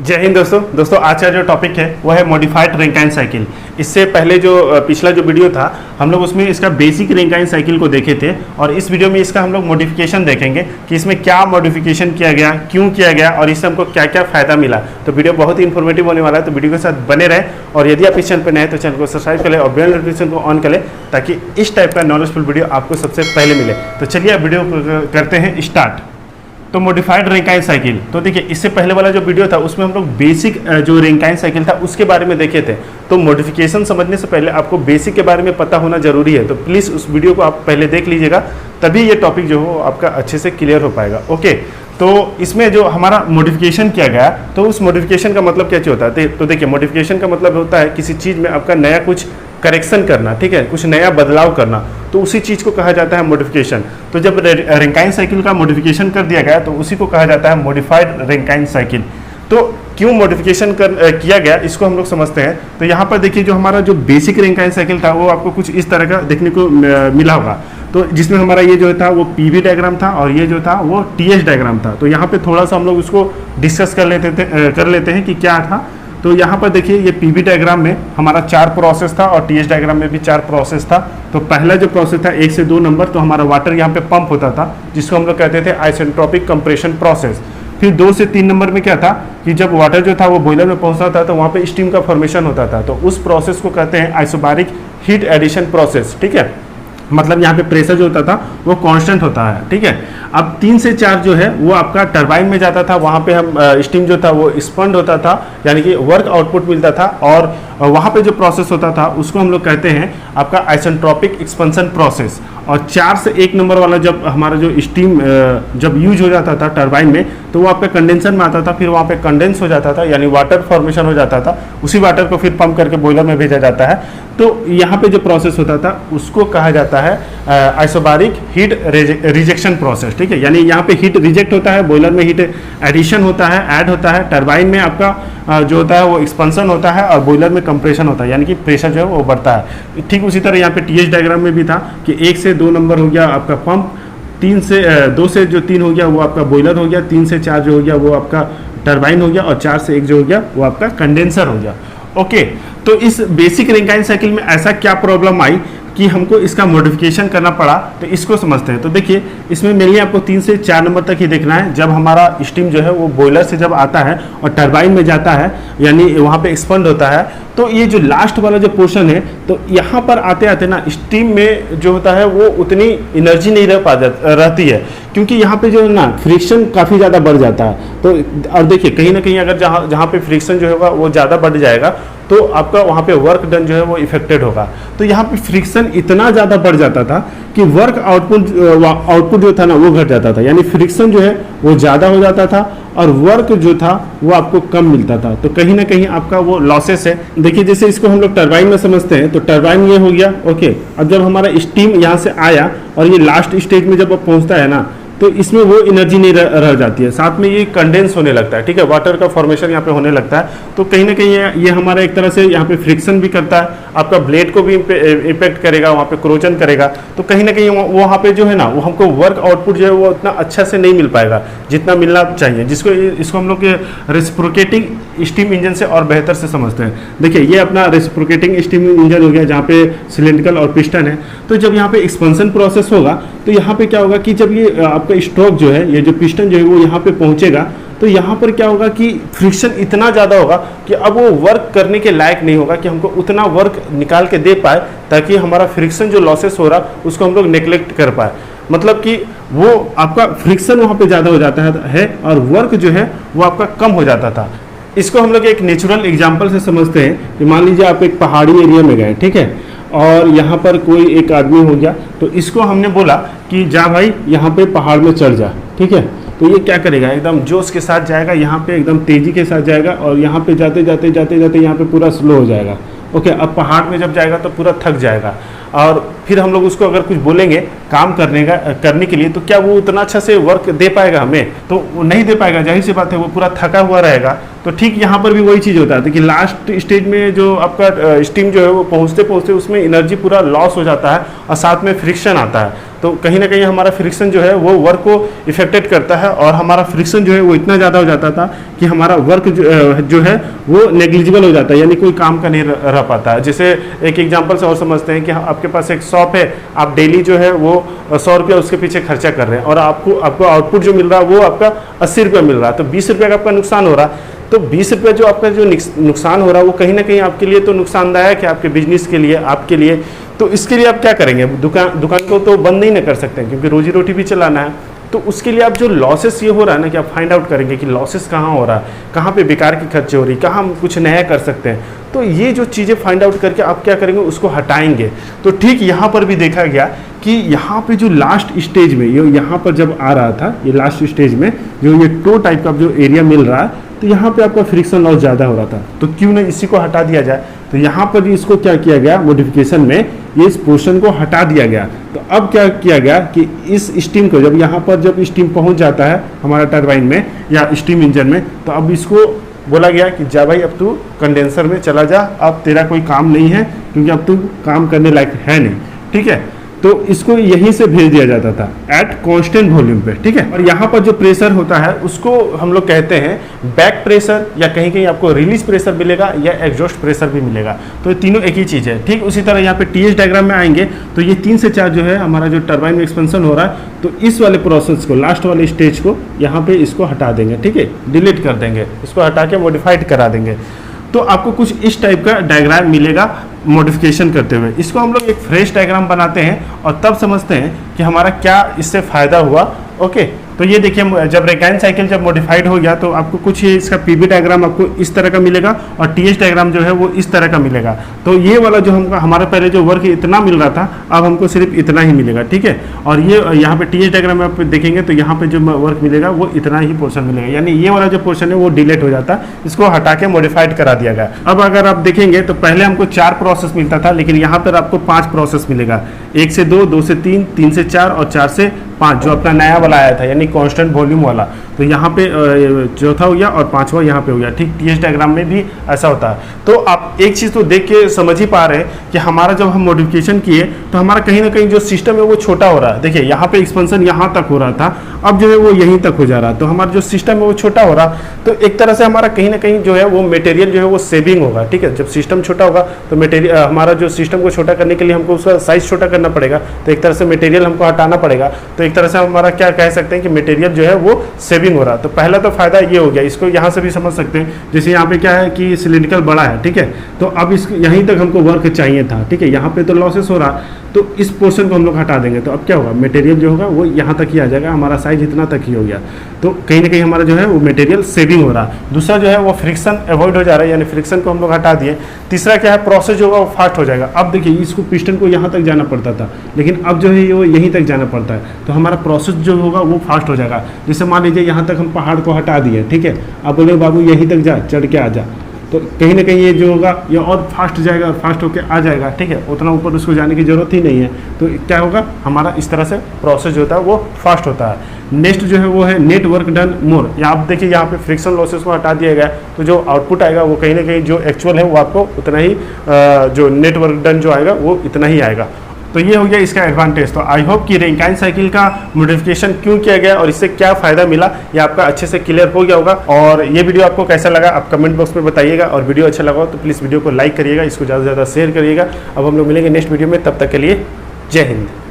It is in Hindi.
जय हिंद दोस्तों आज का जो टॉपिक है वो है मॉडिफाइड रैंकाइन साइकिल। इससे पहले जो पिछला जो वीडियो था हम लोग उसमें इसका बेसिक रैंकाइन साइकिल को देखे थे और इस वीडियो में इसका हम लोग मॉडिफिकेशन देखेंगे कि इसमें क्या मॉडिफिकेशन किया गया, क्यों किया गया और इससे हमको क्या क्या फ़ायदा मिला। तो वीडियो बहुत ही इन्फॉर्मेटिव होने वाला है, तो वीडियो के साथ बने रहें। और यदि आप इस चैनल पर नए तो चैनल को सब्सक्राइब कर लें और बेल नोटिफिकेशन को ऑन कर लें ताकि इस टाइप का नॉलेजफुल वीडियो आपको सबसे पहले मिले। तो चलिए अब वीडियो करते हैं स्टार्ट। तो मॉडिफाइड रैंकाइन साइकिल, तो देखिए इससे पहले वाला जो वीडियो था उसमें हम लोग बेसिक जो रैंकाइन साइकिल था उसके बारे में देखे थे। तो मॉडिफिकेशन समझने से पहले आपको बेसिक के बारे में पता होना जरूरी है, तो प्लीज़ उस वीडियो को आप पहले देख लीजिएगा, तभी ये टॉपिक जो हो आपका अच्छे से क्लियर हो पाएगा। ओके, तो इसमें जो हमारा मॉडिफिकेशन किया गया तो उस मॉडिफिकेशन का मतलब क्या होता है। तो देखिए मॉडिफिकेशन का मतलब होता है किसी चीज़ में आपका नया कुछ करेक्शन करना, ठीक है, कुछ नया बदलाव करना, तो उसी चीज़ को कहा जाता है मॉडिफिकेशन। तो जब रैंकाइन साइकिल का मॉडिफिकेशन कर दिया गया तो उसी को कहा जाता है मॉडिफाइड रैंकाइन साइकिल। तो क्यों मॉडिफिकेशन किया गया इसको हम लोग समझते हैं। तो यहाँ पर देखिए जो हमारा जो बेसिक रैंकाइन साइकिल था वो आपको कुछ इस तरह का देखने को मिला होगा। तो जिसमें हमारा ये जो था वो पीवी डायग्राम था और ये जो था वो टीएच डायग्राम था। तो यहाँ पे थोड़ा सा हम लोग उसको डिस्कस कर लेते हैं कि क्या था। तो यहाँ पर देखिए ये पीवी डायग्राम में हमारा 4 प्रोसेस था और टीएच डायग्राम में भी 4 प्रोसेस था। तो पहला जो प्रोसेस था 1 से 2 नंबर, तो हमारा वाटर यहाँ पे पंप होता था जिसको हम लोग कहते थे आइसेंट्रोपिक कंप्रेशन प्रोसेस। फिर 2 से 3 नंबर में क्या था कि जब वाटर जो था वो बॉयलर में पहुँचता था तो वहाँ पे स्टीम का फॉर्मेशन होता था, तो उस प्रोसेस को कहते हैं आइसोबारिक हीट एडिशन प्रोसेस। ठीक है, मतलब यहाँ पे प्रेशर जो होता था वो कांस्टेंट होता है। ठीक है, अब 3 से 4 जो है वो आपका टरबाइन में जाता था, वहाँ पे हम स्टीम जो था वो एक्सपेंड होता था, यानी कि वर्क आउटपुट मिलता था, और वहाँ पे जो प्रोसेस होता था उसको हम लोग कहते हैं आपका आइसेंट्रोपिक एक्सपेंशन प्रोसेस। और 4 से 1 नंबर वाला जब हमारा जो स्टीम जब यूज हो जाता था टरबाइन में तो वो आपका कंडेंसर में आता था, फिर वहाँ पे कंडेंस हो जाता था यानी वाटर फॉर्मेशन हो जाता था, उसी वाटर को फिर पंप करके बॉयलर में भेजा जाता है। तो यहाँ पे जो प्रोसेस होता था उसको कहा जाता है आइसोबारिक हीट रिजेक्शन प्रोसेस। ठीक है, यानी यहाँ पे हीट रिजेक्ट होता है, बॉयलर में हीट एडिशन होता है, ऐड होता है, टरबाइन में आपका जो होता है वो एक्सपेंशन होता है और बॉयलर में कंप्रेशन होता है, यानी कि प्रेशर जो है वो बढ़ता है। ठीक उसी तरह यहाँ पे टीएच डायग्राम में भी था कि 1 से 2 नंबर हो गया आपका पंप, 2 से जो 3 हो गया वो आपका बॉयलर हो गया, 3 से 4 जो हो गया वो आपका टरबाइन हो गया और 4 से 1 जो हो गया वो आपका कंडेंसर हो गया। ओके, तो इस बेसिक रैंकाइन साइकिल में ऐसा क्या प्रॉब्लम आई कि हमको इसका मॉडिफिकेशन करना पड़ा, तो इसको समझते हैं। तो देखिए इसमें मेनली आपको 3 से 4 नंबर तक ही देखना है। जब हमारा स्टीम जो है वो बॉयलर से जब आता है और टरबाइन में जाता है यानी वहाँ पे एक्सपेंड होता है, तो ये जो लास्ट वाला जो पोर्शन है तो यहाँ पर आते आते ना स्टीम में जो होता है वो उतनी एनर्जी नहीं रहती है, क्योंकि यहाँ पे जो है ना फ्रिक्शन काफ़ी ज़्यादा बढ़ जाता है। तो और देखिए कहीं ना कहीं अगर जहाँ पे फ्रिक्शन जो होगा वो ज़्यादा बढ़ जाएगा तो आपका वहाँ पे वर्क डन जो है वो इफेक्टेड होगा। तो यहाँ पे फ्रिक्शन इतना ज़्यादा बढ़ जाता था कि वर्क आउटपुट जो था ना वो घट जाता था, यानी फ्रिक्शन जो है वो ज़्यादा हो जाता था और वर्क जो था वो आपको कम मिलता था। तो कहीं ना कहीं आपका वो लॉसेस है। देखिए जैसे इसको हम लोग टरबाइन में समझते हैं, तो टरबाइन ये हो गया। ओके, अब जब हमारा स्टीम यहाँ से आया और ये लास्ट स्टेज में जब पहुँचता है ना तो इसमें वो एनर्जी नहीं रह जाती है, साथ में ये कंडेंस होने लगता है। ठीक है, वाटर का फॉर्मेशन यहाँ पे होने लगता है। तो कहीं ना कहीं ये हमारा एक तरह से यहाँ पे फ्रिक्शन भी करता है, आपका ब्लेड को भी इफेक्ट करेगा, वहाँ पे क्रोजन करेगा। तो कहीं ना कहीं वहाँ पे जो है ना वो हमको वर्क आउटपुट जो है वो उतना अच्छा से नहीं मिल पाएगा जितना मिलना चाहिए, इसको हम लोग रेसिप्रोकेटिंग स्टीम इंजन से और बेहतर से समझते हैं। देखिए ये अपना रेसिप्रोकेटिंग स्टीम इंजन हो गया जहाँ पे सिलिंड्रिकल और पिस्टन है। तो जब यहाँ पे एक्सपेंशन प्रोसेस होगा तो यहाँ पे क्या होगा कि जब ये आपका स्ट्रोक जो है, ये जो पिस्टन जो है वो यहाँ पे पहुँचेगा तो यहाँ पर क्या होगा कि फ्रिक्शन इतना ज़्यादा होगा कि अब वो वर्क करने के लायक नहीं होगा कि हमको उतना वर्क निकाल के दे पाए ताकि हमारा फ्रिक्शन जो लॉसेस हो रहा उसको हम लोग नेग्लेक्ट कर पाए। मतलब कि वो आपका फ्रिक्शन वहाँ पे ज़्यादा हो जाता है और वर्क जो है वो आपका कम हो जाता था। इसको हम लोग एक नेचुरल एग्जाम्पल से समझते हैं कि मान लीजिए आप एक पहाड़ी एरिया में गए, ठीक है, और यहाँ पर कोई एक आदमी हो गया, तो इसको हमने बोला कि जा भाई यहाँ पे पहाड़ में चढ़ जा। ठीक है, तो ये क्या करेगा, एकदम जोश के साथ जाएगा, यहाँ पे एकदम तेज़ी के साथ जाएगा और यहाँ पे जाते जाते यहाँ पे पूरा स्लो हो जाएगा। ओके, अब पहाड़ में जब जाएगा तो पूरा थक जाएगा और फिर हम लोग उसको अगर कुछ बोलेंगे काम करने के लिए तो क्या वो उतना अच्छा से वर्क दे पाएगा हमें? तो वो नहीं दे पाएगा, जाहिर सी बात है, वो पूरा थका हुआ रहेगा। तो ठीक यहाँ पर भी वही चीज़ होता है कि लास्ट स्टेज में जो आपका स्टीम जो है वो पहुँचते उसमें एनर्जी पूरा लॉस हो जाता है और साथ में फ्रिक्शन आता है। तो कहीं ना कहीं हमारा फ्रिक्शन जो है वो वर्क को इफेक्टेड करता है, और हमारा फ्रिक्शन जो है वो इतना ज़्यादा हो जाता था कि हमारा वर्क जो है वो नेग्लिजिबल हो जाता है, यानी कोई काम का नहीं रह पाता। जैसे एक एग्जांपल से और समझते हैं कि आपके पास एक शॉप है, आप डेली जो है वो 100 रुपया उसके पीछे खर्चा कर रहे हैं, और आपको आउटपुट जो मिल रहा है वो आपका 80 रुपया मिल रहा है, तो 20 रुपये का आपका नुकसान हो रहा है। तो 20 रुपये जो आपका जो नुकसान हो रहा है वो कहीं ना कहीं आपके लिए तो नुकसानदायक है, आपके बिजनेस के लिए, आपके लिए। तो इसके लिए आप क्या करेंगे? दुकान को तो बंद नहीं ना कर सकते हैं, क्योंकि रोजी रोटी भी चलाना है। तो उसके लिए आप जो लॉसेस ये हो रहा है ना, कि आप फाइंड आउट करेंगे कि लॉसेस कहाँ हो रहा है, कहाँ पे बेकार की खर्चे हो रही, कहाँ हम कुछ नया कर सकते हैं। तो ये जो चीज़ें फाइंड आउट करके आप क्या करेंगे, उसको हटाएंगे। तो ठीक यहाँ पर भी देखा गया कि यहाँ पे जो लास्ट स्टेज में, ये यहाँ पर जब आ रहा था, ये लास्ट स्टेज में जो ये टो टाइप का जो एरिया मिल रहा है, तो यहाँ पे आपका फ्रिक्शन लॉस ज़्यादा हो रहा था। तो क्यों ना इसी को हटा दिया जाए। तो यहाँ पर इसको क्या किया गया, मॉडिफिकेशन में ये इस पोर्शन को हटा दिया गया। तो अब क्या किया गया कि इस स्टीम को जब यहाँ पर जब स्टीम पहुँच जाता है हमारा टरबाइन में या स्टीम इंजन में, तो अब इसको बोला गया कि जा भाई अब तू कंडेंसर में चला जा, अब तेरा कोई काम नहीं है, क्योंकि अब तू काम करने लायक है नहीं। ठीक है, तो इसको यहीं से भेज दिया जाता था एट कांस्टेंट वॉल्यूम पे। ठीक है, और यहाँ पर जो प्रेशर होता है उसको हम लोग कहते हैं बैक प्रेशर, या कहीं कहीं आपको रिलीज प्रेशर मिलेगा या एग्जॉस्ट प्रेशर भी मिलेगा। तो ये तीनों एक ही चीज़ है। ठीक उसी तरह यहाँ पे टीएच डायग्राम में आएंगे तो ये 3 से 4 जो है हमारा जो टरबाइन में एक्सपेंशन हो रहा है, तो इस वाले प्रोसेस को, लास्ट वाले स्टेज को यहाँ पे इसको हटा देंगे। ठीक है, डिलीट कर देंगे, इसको हटा के मॉडिफाइड करा देंगे। तो आपको कुछ इस टाइप का डायग्राम मिलेगा मॉडिफिकेशन करते हुए। इसको हम लोग एक फ्रेश डायग्राम बनाते हैं और तब समझते हैं कि हमारा क्या इससे फ़ायदा हुआ। ओके, तो ये देखिए, जब रैंकाइन साइकिल जब मॉडिफाइड हो गया तो आपको कुछ ये इसका पीवी डायग्राम आपको इस तरह का मिलेगा, और टीएच डायग्राम जो है वो इस तरह का मिलेगा। तो ये वाला जो हमारा पहले जो वर्क इतना मिल रहा था, अब हमको सिर्फ इतना ही मिलेगा। ठीक है, और ये यहाँ पे टीएच डायग्राम में आप देखेंगे तो यहाँ पे जो वर्क मिलेगा वो इतना ही पोर्शन मिलेगा, यानी ये वाला जो पोर्शन है वो डिलीट हो जाता, इसको हटा के मॉडिफाइड करा दिया गया। अब अगर आप देखेंगे तो पहले हमको 4 प्रोसेस मिलता था, लेकिन यहाँ पर आपको 5 प्रोसेस मिलेगा, 1 से 2, 2 से 3, 3 से 4 और 4 से 5 जो अपना नया वाला आया था, यानी कांस्टेंट वॉल्यूम वाला। तो यहाँ पे चौथा हो गया और 5वां यहाँ पे हो गया। ठीक, टीएच डायग्राम में भी ऐसा होता है। तो आप एक चीज़ तो देख के समझ ही पा रहे हैं कि हमारा जब हम मॉडिफिकेशन किए तो हमारा कहीं ना कहीं जो सिस्टम है वो छोटा हो रहा है। देखिए, यहाँ पे एक्सपेंशन यहाँ तक हो रहा था, अब जो है वो यहीं तक हो जा रहा है। तो हमारा जो सिस्टम है वो छोटा हो रहा, तो एक तरह से हमारा कहीं ना कहीं जो है वो मटेरियल जो है वो सेविंग होगा। ठीक है, जब सिस्टम छोटा होगा तो मटेरियल, हमारा जो सिस्टम को छोटा करने के लिए हमको उसका साइज छोटा करना पड़ेगा, तो एक तरह से मटेरियल हमको हटाना पड़ेगा। तो एक तरह से हमारा क्या कह सकते हैं कि मटेरियल जो है वो सेविंग हो रहा। तो पहला तो फायदा ये हो गया, इसको यहाँ से भी समझ सकते हैं। जैसे यहाँ पे क्या है कि सिलिंड्रिकल बड़ा है, ठीक है, तो अब इस यहीं तक हमको वर्क चाहिए था। ठीक है, यहाँ पे तो लॉसेस हो रहा, तो इस पोर्शन को हम लोग हटा देंगे, तो अब क्या होगा, मटेरियल जो होगा वो यहाँ तक ही आ जाएगा, हमारा साइज इतना तक ही हो गया। तो कहीं ना कहीं हमारा जो है वो मटेरियल सेविंग हो रहा। दूसरा जो है वो फ्रिक्शन अवॉइड हो जा रहा है, यानी फ्रिक्शन को हम लोग हटा दिए। तीसरा क्या है, प्रोसेस जो होगा वो फास्ट हो जाएगा। अब देखिए, इसको पिस्टन को यहाँ तक जाना पड़ता था, लेकिन अब जो है वो यहीं तक जाना पड़ता है, तो हमारा प्रोसेस जो होगा वो फास्ट हो जाएगा। जैसे मान लीजिए यहाँ तक हम पहाड़ को हटा दिए, ठीक है, अब बोले बाबू यहीं तक जा, चढ़ के आ जा, तो कहीं ना कहीं ये जो होगा ये और फास्ट जाएगा और फास्ट होके आ जाएगा। ठीक है, उतना ऊपर उसको जाने की ज़रूरत ही नहीं है। तो क्या होगा, हमारा इस तरह से प्रोसेस जो होता है वो फास्ट होता है। नेक्स्ट जो है वो है नेट वर्क डन मोर। यहाँ आप देखिए, यहाँ पे फ्रिक्शन लॉसेस को हटा दिया गया, तो जो आउटपुट आएगा वो कहीं ना कहीं जो एक्चुअल है वो आपको उतना ही, जो नेट वर्क डन जो आएगा वो इतना ही आएगा। तो ये हो गया इसका एडवांटेज। तो आई होप कि रैंकाइन साइकिल का मॉडिफिकेशन क्यों किया गया और इससे क्या फ़ायदा मिला ये आपका अच्छे से क्लियर हो गया होगा। और ये वीडियो आपको कैसा लगा आप कमेंट बॉक्स में बताइएगा, और वीडियो अच्छा लगा तो प्लीज़ वीडियो को लाइक करिएगा, इसको ज़्यादा से ज़्यादा शेयर करिएगा। अब हम लोग मिलेंगे नेक्स्ट वीडियो में, तब तक के लिए जय हिंद।